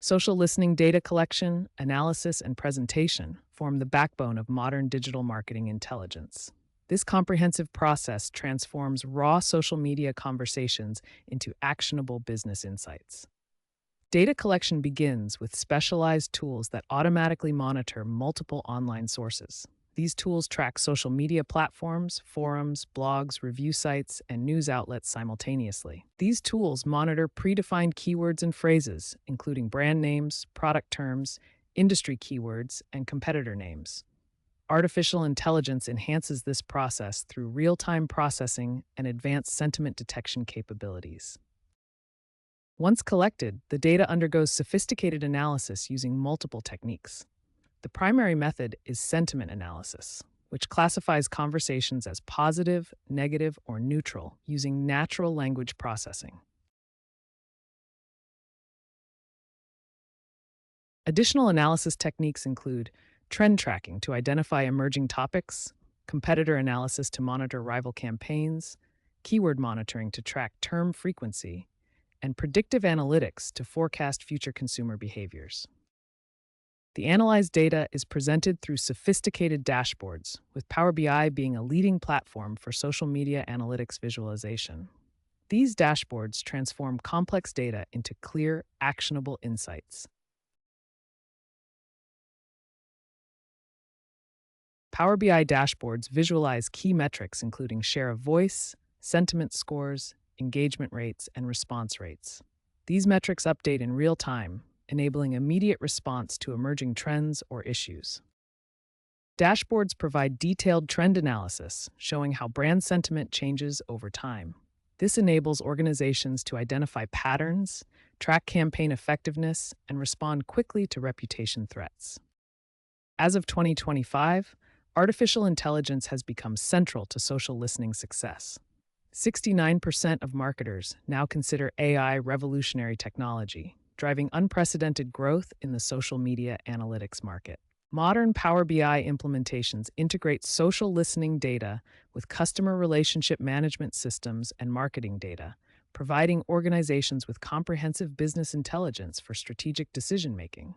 Social listening data collection, analysis, and presentation form the backbone of modern digital marketing intelligence. This comprehensive process transforms raw social media conversations into actionable business insights. Data collection begins with specialized tools that automatically monitor multiple online sources. These tools track social media platforms, forums, blogs, review sites, and news outlets simultaneously. These tools monitor predefined keywords and phrases, including brand names, product terms, industry keywords, and competitor names. Artificial intelligence enhances this process through real-time processing and advanced sentiment detection capabilities. Once collected, the data undergoes sophisticated analysis using multiple techniques. The primary method is sentiment analysis, which classifies conversations as positive, negative, or neutral using natural language processing. Additional analysis techniques include trend tracking to identify emerging topics, competitor analysis to monitor rival campaigns, keyword monitoring to track term frequency, and predictive analytics to forecast future consumer behaviors. The analyzed data is presented through sophisticated dashboards, with Power BI being a leading platform for social media analytics visualization. These dashboards transform complex data into clear, actionable insights. Power BI dashboards visualize key metrics including share of voice, sentiment scores, engagement rates, and response rates. These metrics update in real time, enabling immediate response to emerging trends or issues. Dashboards provide detailed trend analysis, showing how brand sentiment changes over time. This enables organizations to identify patterns, track campaign effectiveness, and respond quickly to reputation threats. As of 2025, artificial intelligence has become central to social listening success. 69% of marketers now consider AI revolutionary technology, driving unprecedented growth in the social media analytics market. Modern Power BI implementations integrate social listening data with customer relationship management systems and marketing data, providing organizations with comprehensive business intelligence for strategic decision-making.